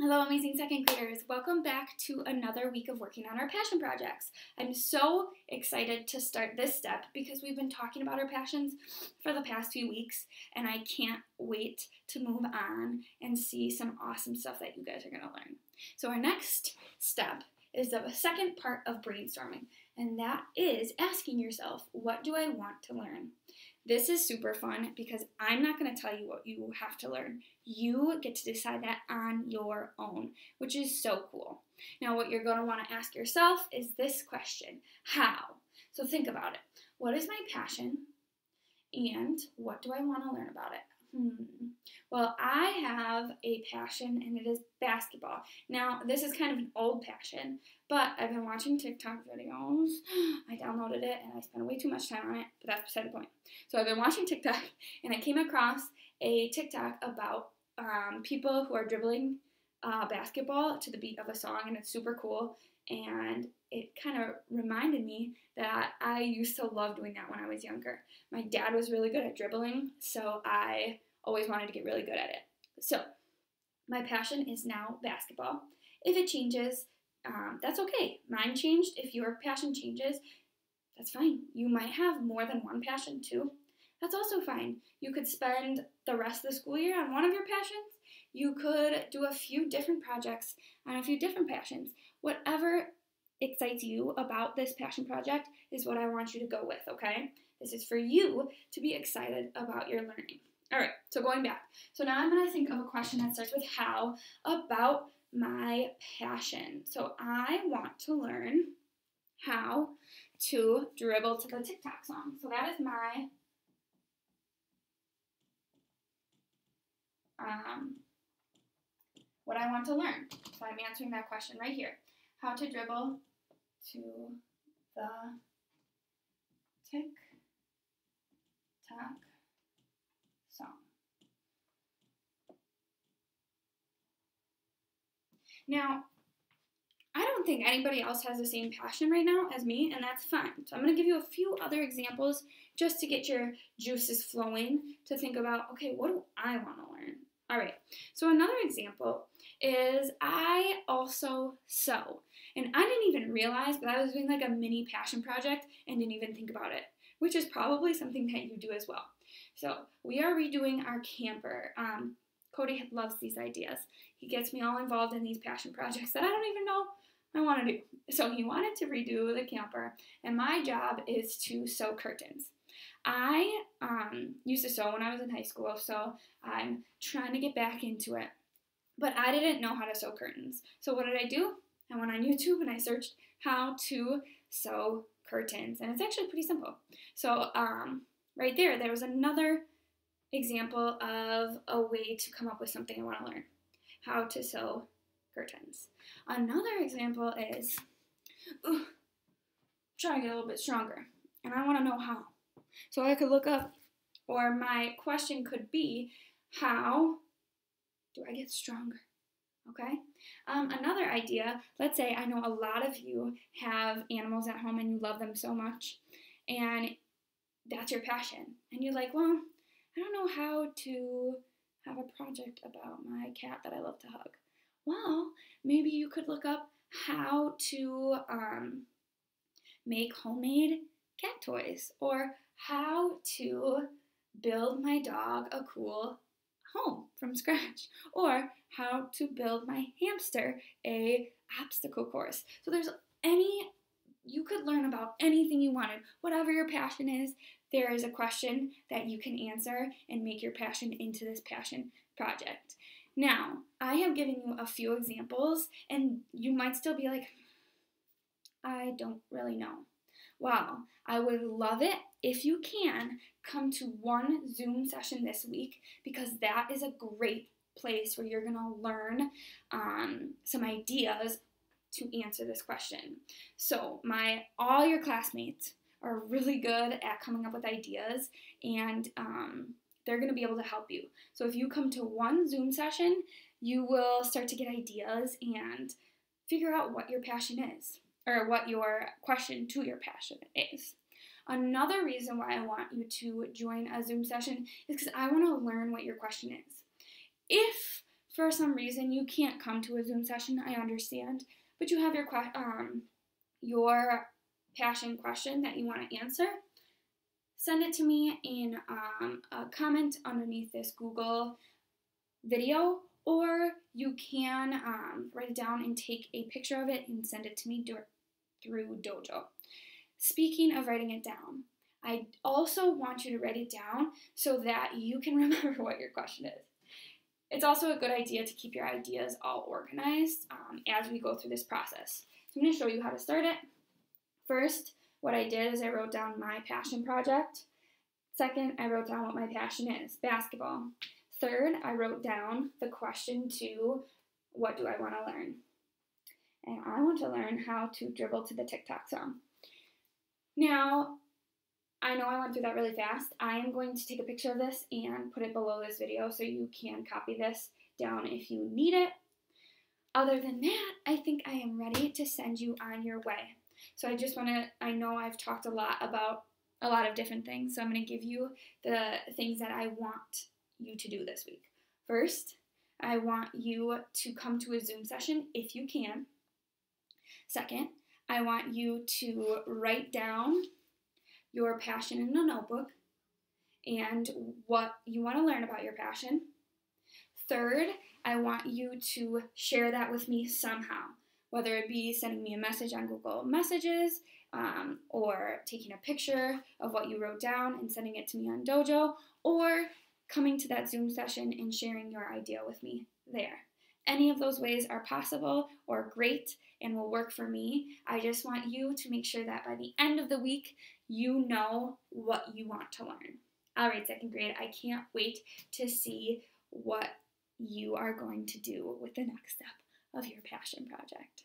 Hello, amazing second graders. Welcome back to another week of working on our passion projects. I'm so excited to start this step because we've been talking about our passions for the past few weeks, and I can't wait to move on and see some awesome stuff that you guys are going to learn. So our next step is the second part of brainstorming, and that is asking yourself, what do I want to learn? This is super fun because I'm not going to tell you what you have to learn. You get to decide that on your own, which is so cool. Now, what you're going to want to ask yourself is this question: how? So think about it. What is my passion? And what do I want to learn about it? Well, I have a passion, and it is basketball. Now, this is kind of an old passion, but I've been watching TikTok videos. I downloaded it, and I spent way too much time on it, but that's beside the point. So I've been watching TikTok, and I came across a TikTok about people who are dribbling basketball to the beat of a song, and it's super cool, and it kind of reminded me that I used to love doing that when I was younger. My dad was really good at dribbling, so I always wanted to get really good at it. So my passion is now basketball. If it changes, that's okay. Mine changed. If your passion changes, that's fine. You might have more than one passion too. That's also fine. You could spend the rest of the school year on one of your passions. You could do a few different projects on a few different passions. Whatever excites you about this passion project is what I want you to go with, okay? This is for you to be excited about your learning. All right, so going back. So now I'm going to think of a question that starts with how about my passion. So I want to learn how to dribble to the TikTok song. So that is my what I want to learn. So I'm answering that question right here. How to dribble to the TikTok song. Now, I don't think anybody else has the same passion right now as me, and that's fine. So I'm going to give you a few other examples just to get your juices flowing to think about, okay, what do I want to learn? All right, so another example is I also sew. And I didn't even realize that I was doing like a mini passion project and didn't even think about it, which is probably something that you do as well. So we are redoing our camper. Cody loves these ideas. He gets me all involved in these passion projects that I don't even know I want to do. So he wanted to redo the camper, and my job is to sew curtains. I used to sew when I was in high school, so I'm trying to get back into it. But I didn't know how to sew curtains. So what did I do? I went on YouTube and I searched how to sew curtains, and it's actually pretty simple. So right there was another example of a way to come up with something I want to learn. How to sew curtains. Another example is trying to get a little bit stronger, and I want to know how. So I could look up, or my question could be, how do I get stronger? Okay. Another idea, let's say I know a lot of you have animals at home and you love them so much, and that's your passion. And you're like, well, I don't know how to have a project about my cat that I love to hug. Well, maybe you could look up how to make homemade cat toys, or how to build my dog a cool home from scratch, or how to build my hamster a obstacle course. So you could learn about anything you wanted. Whatever your passion is, there is a question that you can answer and make your passion into this passion project. Now, I have given you a few examples, and you might still be like, I don't really know. Well, I would love it if you can come to one Zoom session this week, because that is a great place where you're going to learn some ideas to answer this question. So all your classmates are really good at coming up with ideas, and they're going to be able to help you. So if you come to one Zoom session, you will start to get ideas and figure out what your passion is, or what your question to your passion is. Another reason why I want you to join a Zoom session is because I want to learn what your question is. If for some reason you can't come to a Zoom session, I understand, but you have your passion question that you want to answer, send it to me in a comment underneath this Google video, or you can write it down and take a picture of it and send it to me through Dojo. Speaking of writing it down, I also want you to write it down so that you can remember what your question is. It's also a good idea to keep your ideas all organized as we go through this process. So I'm going to show you how to start it. First, what I did is I wrote down my passion project. Second, I wrote down what my passion is, basketball. Third, I wrote down the question to what do I want to learn? And I want to learn how to dribble to the TikTok song. Now, I know I went through that really fast. I am going to take a picture of this and put it below this video so you can copy this down if you need it. Other than that, I think I am ready to send you on your way. So I know I've talked a lot about a lot of different things, so I'm going to give you the things that I want you to do this week. First, I want you to come to a Zoom session if you can. Second, I want you to write down your passion in a notebook and what you want to learn about your passion. Third, I want you to share that with me somehow, whether it be sending me a message on Google Messages or taking a picture of what you wrote down and sending it to me on Dojo, or coming to that Zoom session and sharing your idea with me there. Any of those ways are possible or great and will work for me. I just want you to make sure that by the end of the week, you know what you want to learn. All right, second grade, I can't wait to see what you are going to do with the next step of your passion project.